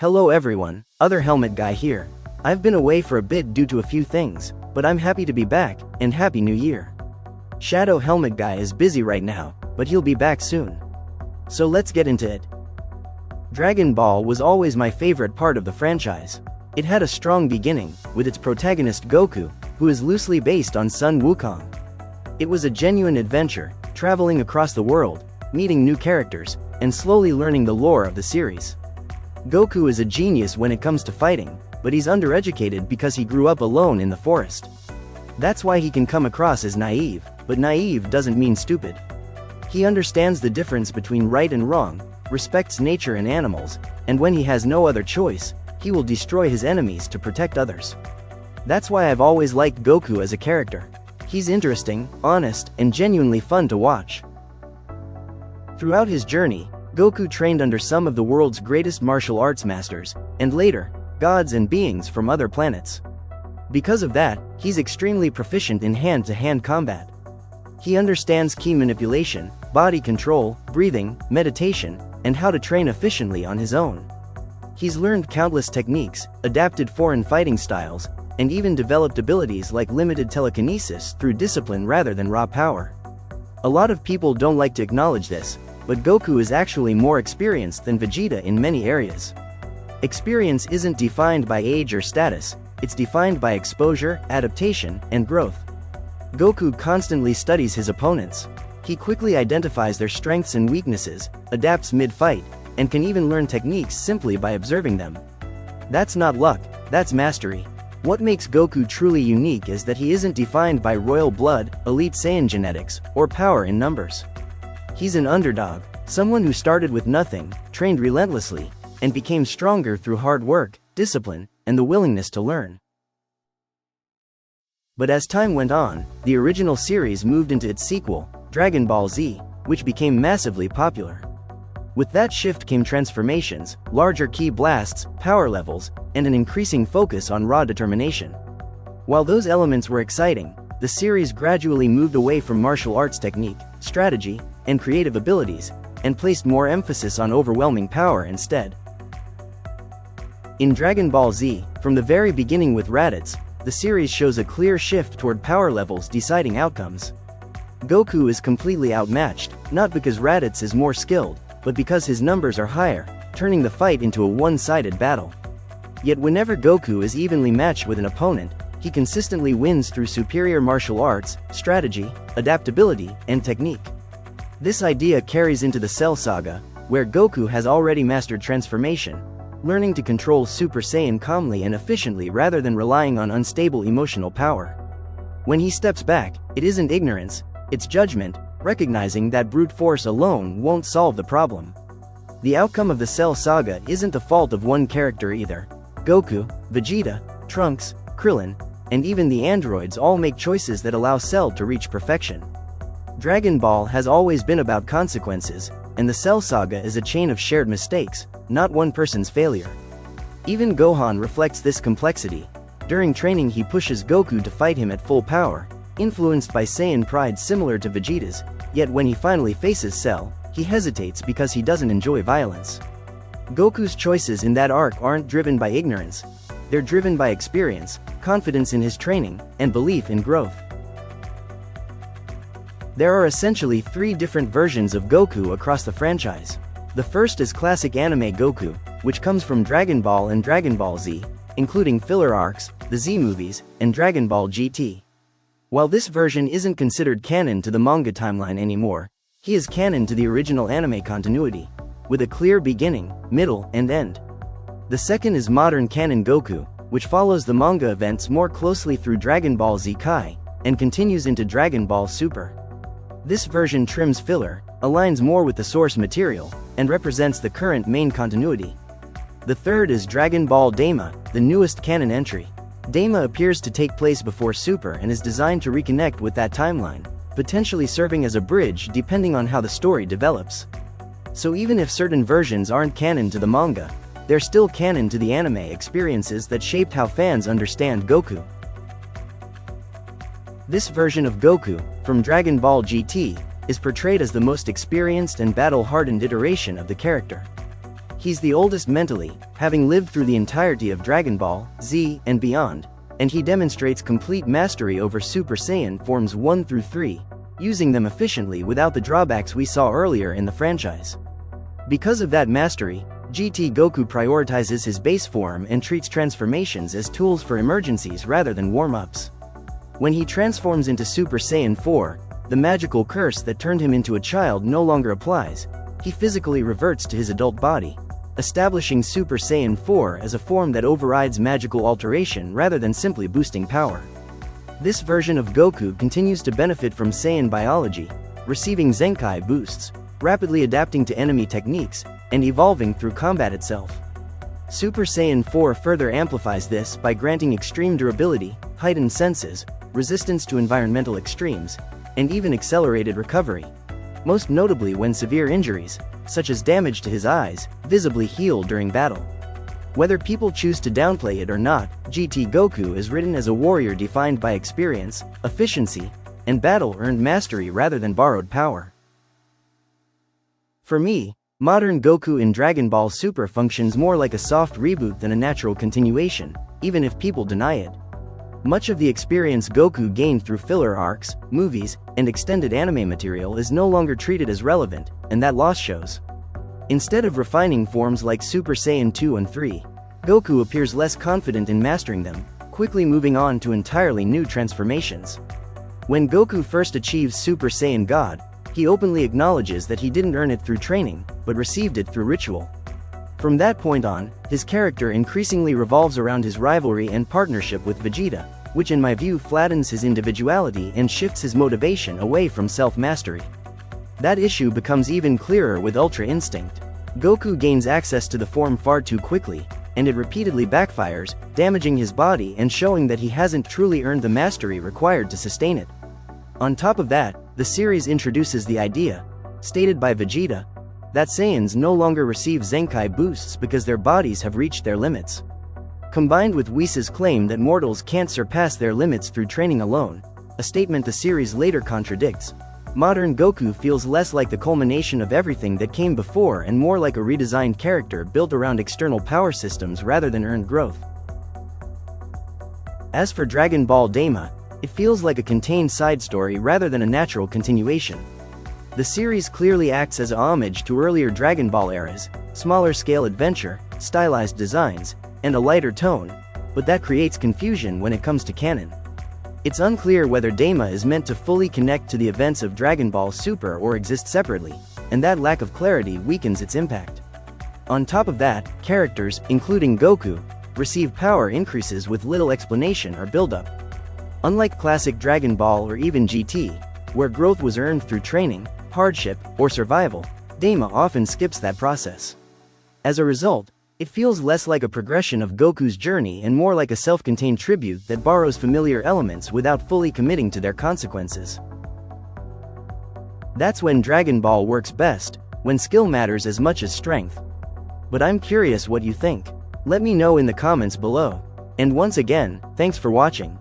Hello everyone, Other Helmet Guy here. I've been away for a bit due to a few things, but I'm happy to be back, and Happy New Year. Shadow Helmet Guy is busy right now, but he'll be back soon. So let's get into it. Dragon Ball was always my favorite part of the franchise. It had a strong beginning, with its protagonist Goku, who is loosely based on Sun Wukong. It was a genuine adventure, traveling across the world, meeting new characters, and slowly learning the lore of the series. Goku is a genius when it comes to fighting, but he's undereducated because he grew up alone in the forest. That's why he can come across as naive, but naive doesn't mean stupid. He understands the difference between right and wrong, respects nature and animals, and when he has no other choice, he will destroy his enemies to protect others. That's why I've always liked Goku as a character. He's interesting, honest, and genuinely fun to watch. Throughout his journey, Goku trained under some of the world's greatest martial arts masters, and later, gods and beings from other planets. Because of that, he's extremely proficient in hand-to-hand combat. He understands ki manipulation, body control, breathing, meditation, and how to train efficiently on his own. He's learned countless techniques, adapted foreign fighting styles, and even developed abilities like limited telekinesis through discipline rather than raw power. A lot of people don't like to acknowledge this, but Goku is actually more experienced than Vegeta in many areas. Experience isn't defined by age or status, it's defined by exposure, adaptation, and growth. Goku constantly studies his opponents. He quickly identifies their strengths and weaknesses, adapts mid-fight, and can even learn techniques simply by observing them. That's not luck, that's mastery. What makes Goku truly unique is that he isn't defined by royal blood, elite Saiyan genetics, or power in numbers. He's an underdog, someone who started with nothing, trained relentlessly, and became stronger through hard work, discipline, and the willingness to learn. But as time went on, the original series moved into its sequel, Dragon Ball Z, which became massively popular. With that shift came transformations, larger ki blasts, power levels, and an increasing focus on raw determination. While those elements were exciting, the series gradually moved away from martial arts technique, strategy, and creative abilities, and placed more emphasis on overwhelming power instead. In Dragon Ball Z, from the very beginning with Raditz, the series shows a clear shift toward power levels deciding outcomes. Goku is completely outmatched, not because Raditz is more skilled, but because his numbers are higher, turning the fight into a one-sided battle. Yet whenever Goku is evenly matched with an opponent, he consistently wins through superior martial arts, strategy, adaptability, and technique. This idea carries into the Cell Saga, where Goku has already mastered transformation, learning to control Super Saiyan calmly and efficiently rather than relying on unstable emotional power. When he steps back, it isn't ignorance, it's judgment, recognizing that brute force alone won't solve the problem. The outcome of the Cell Saga isn't the fault of one character either. Goku, Vegeta, Trunks, Krillin, and even the androids all make choices that allow Cell to reach perfection. Dragon Ball has always been about consequences, and the Cell Saga is a chain of shared mistakes, not one person's failure. Even Gohan reflects this complexity. During training he pushes Goku to fight him at full power, influenced by Saiyan pride similar to Vegeta's, yet when he finally faces Cell, he hesitates because he doesn't enjoy violence. Goku's choices in that arc aren't driven by ignorance, they're driven by experience, confidence in his training, and belief in growth. There are essentially three different versions of Goku across the franchise. The first is classic anime Goku, which comes from Dragon Ball and Dragon Ball Z, including filler arcs, the Z movies, and Dragon Ball GT. While this version isn't considered canon to the manga timeline anymore, he is canon to the original anime continuity, with a clear beginning, middle, and end. The second is modern canon Goku, which follows the manga events more closely through Dragon Ball Z Kai, and continues into Dragon Ball Super. This version trims filler, aligns more with the source material, and represents the current main continuity. The third is Dragon Ball Daima, the newest canon entry. Daima appears to take place before Super and is designed to reconnect with that timeline, potentially serving as a bridge depending on how the story develops. So even if certain versions aren't canon to the manga, they're still canon to the anime experiences that shaped how fans understand Goku. This version of Goku, from Dragon Ball GT, is portrayed as the most experienced and battle-hardened iteration of the character. He's the oldest mentally, having lived through the entirety of Dragon Ball, Z, and beyond, and he demonstrates complete mastery over Super Saiyan forms 1 through 3, using them efficiently without the drawbacks we saw earlier in the franchise. Because of that mastery, GT Goku prioritizes his base form and treats transformations as tools for emergencies rather than warm-ups. When he transforms into Super Saiyan 4, the magical curse that turned him into a child no longer applies. He physically reverts to his adult body, establishing Super Saiyan 4 as a form that overrides magical alteration rather than simply boosting power. This version of Goku continues to benefit from Saiyan biology, receiving Zenkai boosts, rapidly adapting to enemy techniques, and evolving through combat itself. Super Saiyan 4 further amplifies this by granting extreme durability, heightened senses, resistance to environmental extremes, and even accelerated recovery. Most notably when severe injuries, such as damage to his eyes, visibly heal during battle. Whether people choose to downplay it or not, GT Goku is written as a warrior defined by experience, efficiency, and battle-earned mastery rather than borrowed power. For me, modern Goku in Dragon Ball Super functions more like a soft reboot than a natural continuation, even if people deny it. Much of the experience Goku gained through filler arcs, movies, and extended anime material is no longer treated as relevant, and that loss shows. Instead of refining forms like Super Saiyan 2 and 3, Goku appears less confident in mastering them, quickly moving on to entirely new transformations. When Goku first achieves Super Saiyan God, he openly acknowledges that he didn't earn it through training, but received it through ritual. From that point on, his character increasingly revolves around his rivalry and partnership with Vegeta, which in my view flattens his individuality and shifts his motivation away from self-mastery. That issue becomes even clearer with Ultra Instinct. Goku gains access to the form far too quickly, and it repeatedly backfires, damaging his body and showing that he hasn't truly earned the mastery required to sustain it. On top of that, the series introduces the idea, stated by Vegeta, that Saiyans no longer receive Zenkai boosts because their bodies have reached their limits. Combined with Whis' claim that mortals can't surpass their limits through training alone, a statement the series later contradicts, modern Goku feels less like the culmination of everything that came before and more like a redesigned character built around external power systems rather than earned growth. As for Dragon Ball Daima, it feels like a contained side story rather than a natural continuation. The series clearly acts as a homage to earlier Dragon Ball eras, smaller-scale adventure, stylized designs, and a lighter tone, but that creates confusion when it comes to canon. It's unclear whether Daima is meant to fully connect to the events of Dragon Ball Super or exist separately, and that lack of clarity weakens its impact. On top of that, characters, including Goku, receive power increases with little explanation or build-up. Unlike classic Dragon Ball or even GT, where growth was earned through training, hardship, or survival, Daima often skips that process. As a result, it feels less like a progression of Goku's journey and more like a self-contained tribute that borrows familiar elements without fully committing to their consequences. That's when Dragon Ball works best, when skill matters as much as strength. But I'm curious what you think. Let me know in the comments below. And once again, thanks for watching.